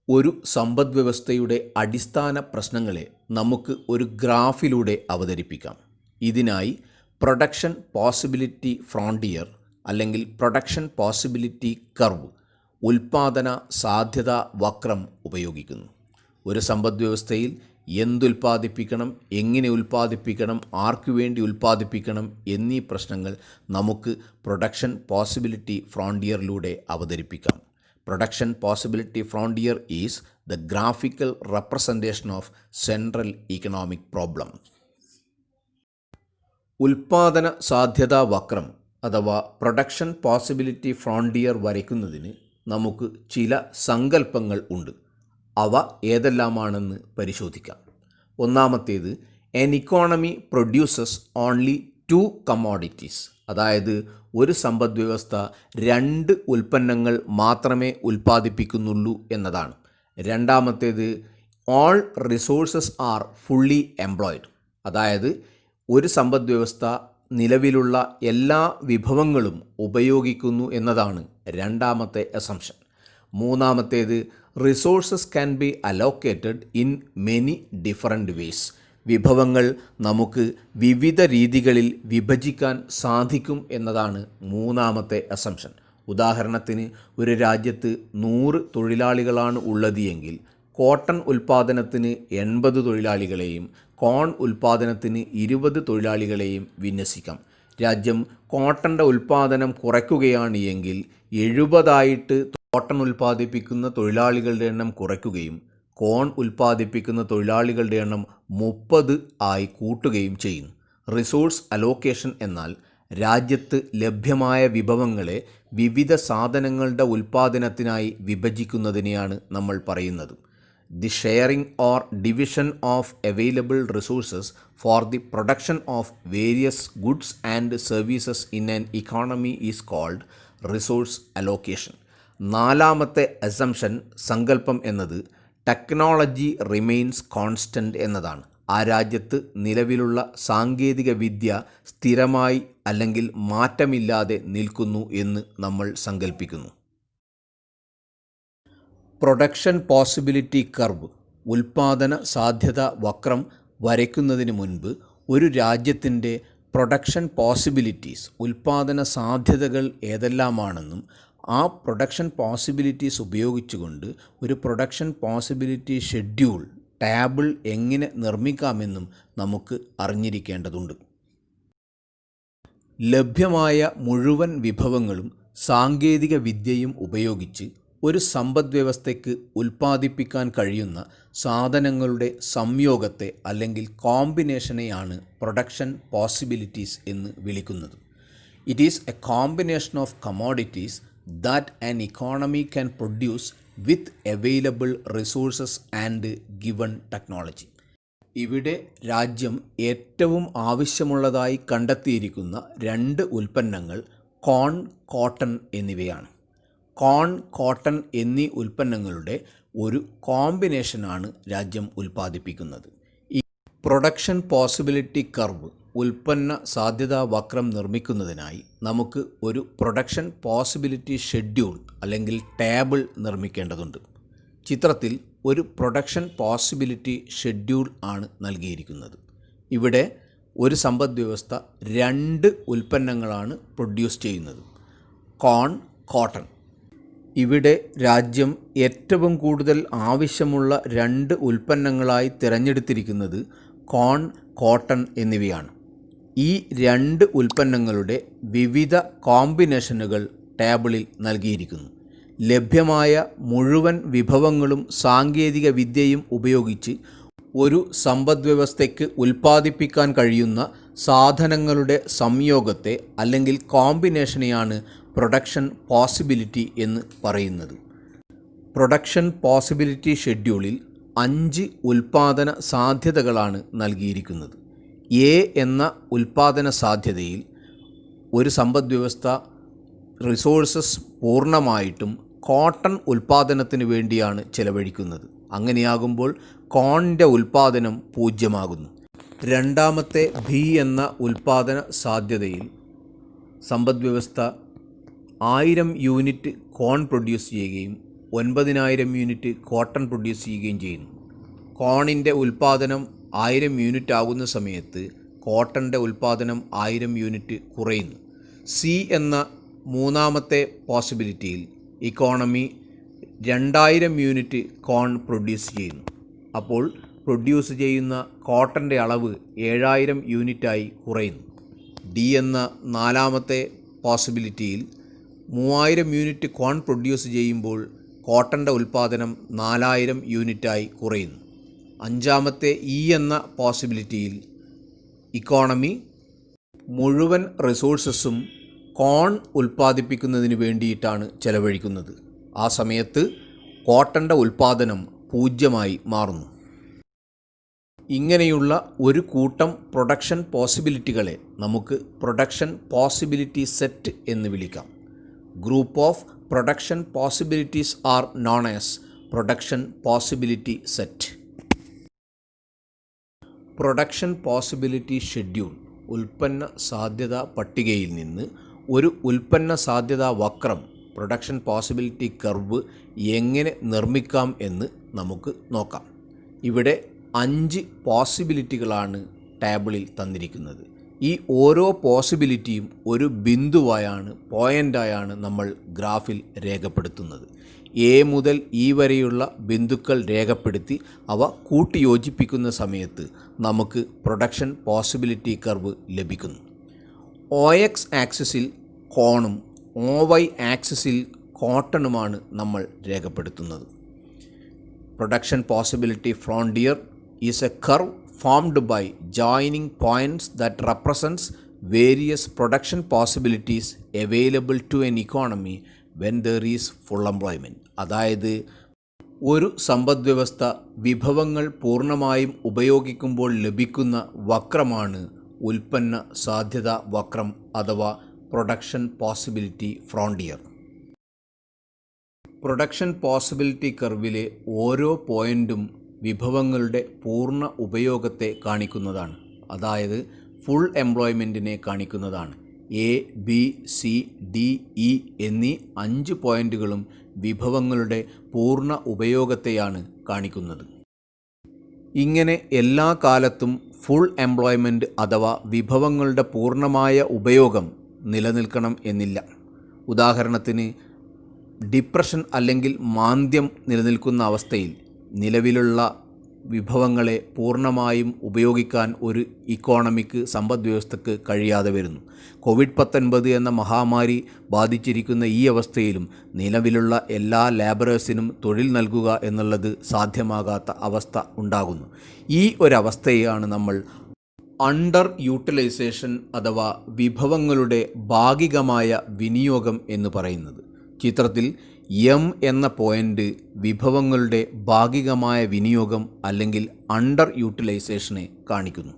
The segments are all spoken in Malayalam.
ഒരു സമ്പദ്വ്യവസ്ഥയുടെ അടിസ്ഥാന പ്രശ്നങ്ങളെ നമുക്ക് ഒരു ഗ്രാഫിലൂടെ അവതരിപ്പിക്കാം. ഇതിനായി പ്രൊഡക്ഷൻ പോസിബിലിറ്റി ഫ്രോണ്ടിയർ അല്ലെങ്കിൽ പ്രൊഡക്ഷൻ പോസിബിലിറ്റി കർവ്, ഉൽപ്പാദന സാധ്യതാ വക്രം ഉപയോഗിക്കുന്നു. ഒരു സമ്പദ്വ്യവസ്ഥയിൽ എന്തുൽപ്പാദിപ്പിക്കണം, എങ്ങനെ ഉൽപ്പാദിപ്പിക്കണം, ആർക്കു വേണ്ടി ഉൽപ്പാദിപ്പിക്കണം എന്നീ പ്രശ്നങ്ങൾ നമുക്ക് പ്രൊഡക്ഷൻ പോസിബിലിറ്റി ഫ്രോണ്ടിയറിലൂടെ അവതരിപ്പിക്കാം. Production possibility frontier is the graphical representation of central economic problem. ഉൽപ്പാദന സാധ്യതാ വക്രം അഥവാ പ്രൊഡക്ഷൻ പോസിബിലിറ്റി ഫ്രോണ്ടിയർ വരയ്ക്കുന്നതിന് നമുക്ക് ചില സങ്കല്പങ്ങൾ ഉണ്ട്. അവ ഏതെല്ലാമാണെന്ന് പരിശോധിക്കാം. ഒന്നാമത്തേത്, an economy produces only two commodities, അതായത് ഒരു സമ്പദ്വ്യവസ്ഥ രണ്ട് ഉൽപ്പന്നങ്ങൾ മാത്രമേ ഉൽപ്പാദിപ്പിക്കുന്നുള്ളൂ എന്നതാണ്. രണ്ടാമത്തേത്, all resources R fully employed, അതായത് ഒരു സമ്പദ്വ്യവസ്ഥ നിലവിലുള്ള എല്ലാ വിഭവങ്ങളും ഉപയോഗിക്കുന്നു എന്നതാണ് രണ്ടാമത്തെ അസംഷൻ. മൂന്നാമത്തേത്, resources can be allocated in many different ways, വിഭവങ്ങൾ നമുക്ക് വിവിധ രീതികളിൽ വിഭജിക്കാൻ സാധിക്കും എന്നതാണ് മൂന്നാമത്തെ അസംഷൻ. ഉദാഹരണത്തിന്, ഒരു രാജ്യത്ത് 100 തൊഴിലാളികളാണ് ഉള്ളത് എങ്കിൽ കോട്ടൺ ഉൽപ്പാദനത്തിന് 80 തൊഴിലാളികളെയും കോൺ ഉൽപ്പാദനത്തിന് 20 തൊഴിലാളികളെയും വിന്യസിക്കാം. രാജ്യം കോട്ടൻ്റെ ഉൽപ്പാദനം കുറയ്ക്കുകയാണ് എങ്കിൽ 70 കോട്ടൺ ഉൽപ്പാദിപ്പിക്കുന്ന തൊഴിലാളികളുടെ എണ്ണം കുറയ്ക്കുകയും കോൺ ഉൽപ്പാദിപ്പിക്കുന്ന തൊഴിലാളികളുടെ എണ്ണം 30 ആയി കൂട്ടുകയും ചെയ്യുന്നു. റിസോഴ്സ് അലോക്കേഷൻ എന്നാൽ രാജ്യത്ത് ലഭ്യമായ വിഭവങ്ങളെ വിവിധ സാധനങ്ങളുടെ ഉൽപ്പാദനത്തിനായി വിഭജിക്കുന്നതിനെയാണ് നമ്മൾ പറയുന്നത്. The sharing or division of available resources for the production of various goods and services in an economy is called resource allocation. നാലാമത്തെ അസംഷൻ, സങ്കല്പം എന്നത് ടെക്നോളജി റിമെയിൻസ് കോൺസ്റ്റൻ്റ് എന്നതാണ്. ആ രാജ്യത്ത് നിലവിലുള്ള സാങ്കേതിക വിദ്യ സ്ഥിരമായി അല്ലെങ്കിൽ മാറ്റമില്ലാതെ നിൽക്കുന്നു എന്ന് നമ്മൾ സങ്കല്പിക്കുന്നു. പ്രൊഡക്ഷൻ പോസിബിലിറ്റി കർവ്, ഉൽപ്പാദന സാധ്യത വക്രം വരയ്ക്കുന്നതിന് മുൻപ് ഒരു രാജ്യത്തിൻ്റെ പ്രൊഡക്ഷൻ പോസിബിലിറ്റീസ്, ഉൽപ്പാദന സാധ്യതകൾ ഏതെല്ലാമാണെന്നും ആ പ്രൊഡക്ഷൻ പോസിബിലിറ്റീസ് ഉപയോഗിച്ചുകൊണ്ട് ഒരു പ്രൊഡക്ഷൻ പോസിബിലിറ്റി ഷെഡ്യൂൾ, ടേബിൾ എങ്ങനെ നിർമ്മിക്കാമെന്നും നമുക്ക് അറിഞ്ഞിരിക്കേണ്ടതുണ്ട്. ലഭ്യമായ മുഴുവൻ വിഭവങ്ങളും സാങ്കേതിക വിദ്യയും ഉപയോഗിച്ച് ഒരു സമ്പദ്വ്യവസ്ഥയ്ക്ക് ഉൽപ്പാദിപ്പിക്കാൻ കഴിയുന്ന സാധനങ്ങളുടെ സംയോഗത്തെ അല്ലെങ്കിൽ കോമ്പിനേഷനെയാണ് പ്രൊഡക്ഷൻ പോസിബിലിറ്റീസ് എന്ന് വിളിക്കുന്നത്. It is A combination of commodities that an economy can produce with available resources and given technology. ഇവിടെ രാജ്യം ഏറ്റവും ആവശ്യമുള്ളതായി കണ്ടെത്തിയിരിക്കുന്ന 2 ഉൽപ്പന്നങ്ങൾ കോൺ, കോട്ടൺ എന്നിവയാണ്. കോൺ, കോട്ടൺ എന്നീ ഉൽപ്പന്നങ്ങളുടെ ഒരു കോമ്പിനേഷനാണ് രാജ്യം ഉൽപ്പാദിപ്പിക്കുന്നത്. ഈ പ്രൊഡക്ഷൻ പോസിബിലിറ്റി കർവ്, ഉൽപ്പന്ന സാധ്യതാ വക്രം നിർമ്മിക്കുന്നതിനായി നമുക്ക് ഒരു പ്രൊഡക്ഷൻ പോസിബിലിറ്റി ഷെഡ്യൂൾ അല്ലെങ്കിൽ ടേബിൾ നിർമ്മിക്കേണ്ടതുണ്ട്. ചിത്രത്തിൽ ഒരു പ്രൊഡക്ഷൻ പോസിബിലിറ്റി ഷെഡ്യൂൾ ആണ് നൽകിയിരിക്കുന്നത്. ഇവിടെ ഒരു സമ്പദ്വ്യവസ്ഥ 2 ഉൽപ്പന്നങ്ങളാണ് പ്രൊഡ്യൂസ് ചെയ്യുന്നത്, കോൺ, കോട്ടൺ. ഇവിടെ രാജ്യം ഏറ്റവും കൂടുതൽ ആവശ്യമുള്ള 2 ഉൽപ്പന്നങ്ങളായി തിരഞ്ഞെടുത്തിരിക്കുന്നത് കോൺ, കോട്ടൺ എന്നിവയാണ്. ഈ 2 ഉൽപ്പന്നങ്ങളുടെ വിവിധ കോമ്പിനേഷനുകൾ ടേബിളിൽ നൽകിയിരിക്കുന്നു. ലഭ്യമായ മുഴുവൻ വിഭവങ്ങളും സാങ്കേതിക വിദ്യയും ഉപയോഗിച്ച് ഒരു സമ്പദ്വ്യവസ്ഥയ്ക്ക് ഉൽപ്പാദിപ്പിക്കാൻ കഴിയുന്ന സാധനങ്ങളുടെ സംയോഗത്തെ അല്ലെങ്കിൽ കോമ്പിനേഷനെയാണ് പ്രൊഡക്ഷൻ പോസിബിലിറ്റി എന്ന് പറയുന്നത്. പ്രൊഡക്ഷൻ പോസിബിലിറ്റി ഷെഡ്യൂളിൽ 5 ഉൽപ്പാദന സാധ്യതകളാണ് നൽകിയിരിക്കുന്നത്. എ എന്ന ഉൽപ്പാദന സാധ്യതയിൽ ഒരു സമ്പദ്വ്യവസ്ഥ റിസോഴ്സസ് പൂർണ്ണമായിട്ടും കോട്ടൺ ഉൽപ്പാദനത്തിന് വേണ്ടിയാണ് ചെലവഴിക്കുന്നത്. അങ്ങനെയാകുമ്പോൾ കോണിൻ്റെ ഉൽപ്പാദനം 0 രണ്ടാമത്തെ ബി എന്ന ഉൽപ്പാദന സാധ്യതയിൽ സമ്പദ്വ്യവസ്ഥ 1000 യൂണിറ്റ് കോൺ പ്രൊഡ്യൂസ് ചെയ്യുകയും 9000 യൂണിറ്റ് കോട്ടൺ പ്രൊഡ്യൂസ് ചെയ്യുകയും ചെയ്യുന്നു. കോണിൻ്റെ ഉൽപ്പാദനം 1000 യൂണിറ്റ് ആകുന്ന സമയത്ത് കോട്ടൻ്റെ ഉൽപ്പാദനം 1000 യൂണിറ്റ് കുറയുന്നു. സി എന്ന മൂന്നാമത്തെ പോസിബിലിറ്റിയിൽ ഇക്കോണമി 2000 യൂണിറ്റ് കോൺ പ്രൊഡ്യൂസ് ചെയ്യുന്നു. അപ്പോൾ പ്രൊഡ്യൂസ് ചെയ്യുന്ന കോട്ടൻ്റെ അളവ് 7000 യൂണിറ്റായി കുറയുന്നു. ഡി എന്ന നാലാമത്തെ പോസിബിലിറ്റിയിൽ 3000 യൂണിറ്റ് കോൺ പ്രൊഡ്യൂസ് ചെയ്യുമ്പോൾ കോട്ടൻ്റെ ഉൽപ്പാദനം 4000 യൂണിറ്റായി കുറയുന്നു. അഞ്ചാമത്തെ ഇ എന്ന പോസിബിലിറ്റിയിൽ ഇക്കോണമി മുഴുവൻ റിസോഴ്സസും കോൺ ഉൽപ്പാദിപ്പിക്കുന്നതിന് വേണ്ടിയിട്ടാണ് ചെലവഴിക്കുന്നത്. ആ സമയത്ത് കോട്ടൻ്റെ ഉൽപ്പാദനം 0 മാറുന്നു. ഇങ്ങനെയുള്ള ഒരു കൂട്ടം പ്രൊഡക്ഷൻ പോസിബിലിറ്റികളെ നമുക്ക് പ്രൊഡക്ഷൻ പോസിബിലിറ്റി സെറ്റ് എന്ന് വിളിക്കാം. Group of production possibilities R known as production possibility set. Production possibility schedule ഉൽപ്പന്ന സാധ്യതാ പട്ടികയിൽ നിന്ന് ഒരു ഉൽപ്പന്ന സാധ്യതാ വക്രം പ്രൊഡക്ഷൻ പോസിബിലിറ്റി കർവ് എങ്ങനെ നിർമ്മിക്കാം എന്ന് നമുക്ക് നോക്കാം. ഇവിടെ 5 പോസിബിലിറ്റികളാണ് ടേബിളിൽ തന്നിരിക്കുന്നത്. ഈ ഓരോ പോസിബിലിറ്റിയും ഒരു ബിന്ദുവായാണ്, പോയിൻ്റായാണ് നമ്മൾ ഗ്രാഫിൽ രേഖപ്പെടുത്തുന്നത്. എ മുതൽ ഇ വരെയുള്ള ബിന്ദുക്കൾ രേഖപ്പെടുത്തി അവ കൂട്ടിയോജിപ്പിക്കുന്ന സമയത്ത് നമുക്ക് പ്രൊഡക്ഷൻ പോസിബിലിറ്റി കർവ് ലഭിക്കുന്നു. OX ആക്സിസിൽ കോണും OY ആക്സിസിൽ കോട്ടണുമാണ് നമ്മൾ രേഖപ്പെടുത്തുന്നത്. Production possibility frontier is a curve formed by joining points that represents various production possibilities available to an economy when there is full employment. അതായത് ഒരു സമ്പദ്വ്യവസ്ഥ വിഭവങ്ങൾ പൂർണ്ണമായും ഉപയോഗിക്കുമ്പോൾ ലഭിക്കുന്ന വക്രമാണ് ഉൽപ്പന്ന സാധ്യതാ വക്രം അഥവാ production possibility frontier. Production possibility കർവിലെ ഓരോ പോയിൻറ്റും വിഭവങ്ങളുടെ പൂർണ്ണ ഉപയോഗത്തെ കാണിക്കുന്നതാണ്. അതായത് ഫുൾ എംപ്ലോയ്മെൻറ്റിനെ കാണിക്കുന്നതാണ്. A, B, C, D, E എന്നീ 5 പോയിൻറ്റുകളും വിഭവങ്ങളുടെ പൂർണ്ണ ഉപയോഗത്തെയാണ് കാണിക്കുന്നത്. ഇങ്ങനെ എല്ലാ കാലത്തും ഫുൾ എംപ്ലോയ്മെൻറ്റ് അഥവാ വിഭവങ്ങളുടെ പൂർണ്ണമായ ഉപയോഗം നിലനിൽക്കണം എന്നില്ല. ഉദാഹരണത്തിന് ഡിപ്രഷൻ അല്ലെങ്കിൽ മാന്ദ്യം നിലനിൽക്കുന്ന അവസ്ഥയിൽ നിലവിലുള്ള വിഭവങ്ങളെ പൂർണ്ണമായും ഉപയോഗിക്കാൻ ഒരു ഇക്കോണമിക്ക് സമ്പദ്വ്യവസ്ഥയ്ക്ക് കഴിയാതെ വരുന്നു. COVID-19 എന്ന മഹാമാരി ബാധിച്ചിരിക്കുന്ന ഈ അവസ്ഥയിലും നിലവിലുള്ള എല്ലാ ലേബറേഴ്സിനും തൊഴിൽ നൽകുക എന്നുള്ളത് സാധ്യമാകാത്ത അവസ്ഥ ഉണ്ടാകുന്നു. ഈ ഒരവസ്ഥയാണ് നമ്മൾ അണ്ടർ യൂട്ടിലൈസേഷൻ അഥവാ വിഭവങ്ങളുടെ ഭാഗികമായ വിനിയോഗം എന്ന് പറയുന്നത്. ചിത്രത്തിൽ എം എന്ന പോയിൻ്റ് വിഭവങ്ങളുടെ ഭാഗികമായ വിനിയോഗം അല്ലെങ്കിൽ അണ്ടർ യൂട്ടിലൈസേഷനെ കാണിക്കുന്നു.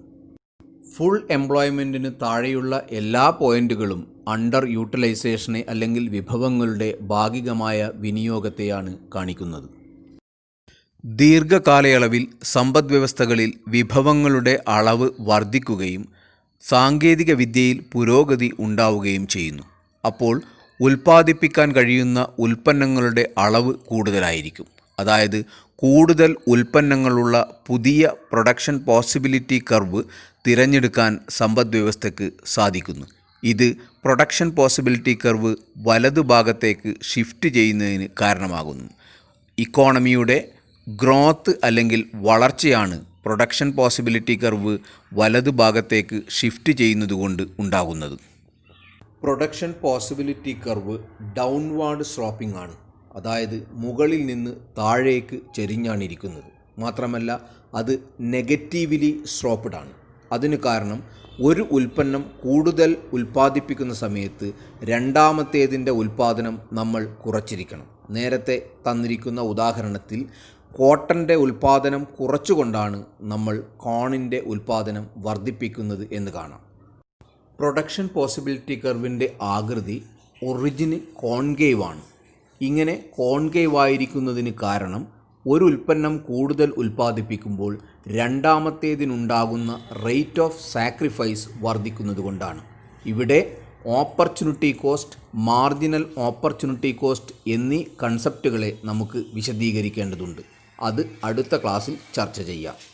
ഫുൾ എംപ്ലോയ്മെൻറ്റിന് താഴെയുള്ള എല്ലാ പോയിൻ്റുകളും അണ്ടർ യൂട്ടിലൈസേഷനെ അല്ലെങ്കിൽ വിഭവങ്ങളുടെ ഭാഗികമായ വിനിയോഗത്തെയാണ് കാണിക്കുന്നത്. ദീർഘകാലയളവിൽ സമ്പദ്വ്യവസ്ഥകളിൽ വിഭവങ്ങളുടെ അളവ് വർദ്ധിക്കുകയും സാങ്കേതിക വിദ്യയിൽ പുരോഗതി ഉണ്ടാവുകയും ചെയ്യുന്നു. അപ്പോൾ ഉൽപ്പാദിപ്പിക്കാൻ കഴിയുന്ന ഉൽപ്പന്നങ്ങളുടെ അളവ് കൂടുതലായിരിക്കും. അതായത് കൂടുതൽ ഉൽപ്പന്നങ്ങളുള്ള പുതിയ പ്രൊഡക്ഷൻ പോസിബിലിറ്റി കർവ് തിരഞ്ഞെടുക്കാൻ സമ്പദ്വ്യവസ്ഥയ്ക്ക് സാധിക്കുന്നു. ഇത് പ്രൊഡക്ഷൻ പോസിബിലിറ്റി കർവ് വലതുഭാഗത്തേക്ക് ഷിഫ്റ്റ് ചെയ്യുന്നതിന് കാരണമാകുന്നു. ഇക്കോണമിയുടെ ഗ്രോത്ത് അല്ലെങ്കിൽ വളർച്ചയാണ് പ്രൊഡക്ഷൻ പോസിബിലിറ്റി കർവ് വലതുഭാഗത്തേക്ക് ഷിഫ്റ്റ് ചെയ്യുന്നതുകൊണ്ട് ഉണ്ടാകുന്നത്. Production possibility curve downward sloping ആണ്. അതായത് മുകളിൽ നിന്ന് താഴേക്ക് ചെരിഞ്ഞാണിരിക്കുന്നത്. മാത്രമല്ല അത് നെഗറ്റീവ്ലി സ്ലോപ്പ്ഡ് ആണ്. അതിന് കാരണം ഒരു ഉൽപ്പന്നം കൂടുതൽ ഉൽപ്പാദിപ്പിക്കുന്ന സമയത്ത് രണ്ടാമത്തേതിൻ്റെ ഉൽപ്പാദനം നമ്മൾ കുറച്ചിരിക്കണം. നേരത്തെ തന്നിരിക്കുന്ന ഉദാഹരണത്തിൽ കോട്ടൻ്റെ ഉൽപ്പാദനം കുറച്ചുകൊണ്ടാണ് നമ്മൾ കോണിൻ്റെ ഉൽപ്പാദനം വർദ്ധിപ്പിക്കുന്നത് എന്ന് കാണാം. പ്രൊഡക്ഷൻ പോസിബിലിറ്റി കർവിൻ്റെ ആകൃതി ഒറിജിന് കോൺകേവ് ആണ്. ഇങ്ങനെ കോൺകേവ് ആയിരിക്കുന്നതിന് കാരണം ഒരു ഉൽപ്പന്നം കൂടുതൽ ഉൽപ്പാദിപ്പിക്കുമ്പോൾ രണ്ടാമത്തേതിനുണ്ടാകുന്ന റേറ്റ് ഓഫ് സാക്രിഫൈസ് വർദ്ധിക്കുന്നത് കൊണ്ടാണ്. ഇവിടെ opportunity cost, marginal opportunity cost എന്നീ കൺസെപ്റ്റുകളെ നമുക്ക് വിശദീകരിക്കേണ്ടതുണ്ട്. അത് അടുത്ത ക്ലാസ്സിൽ ചർച്ച ചെയ്യാം.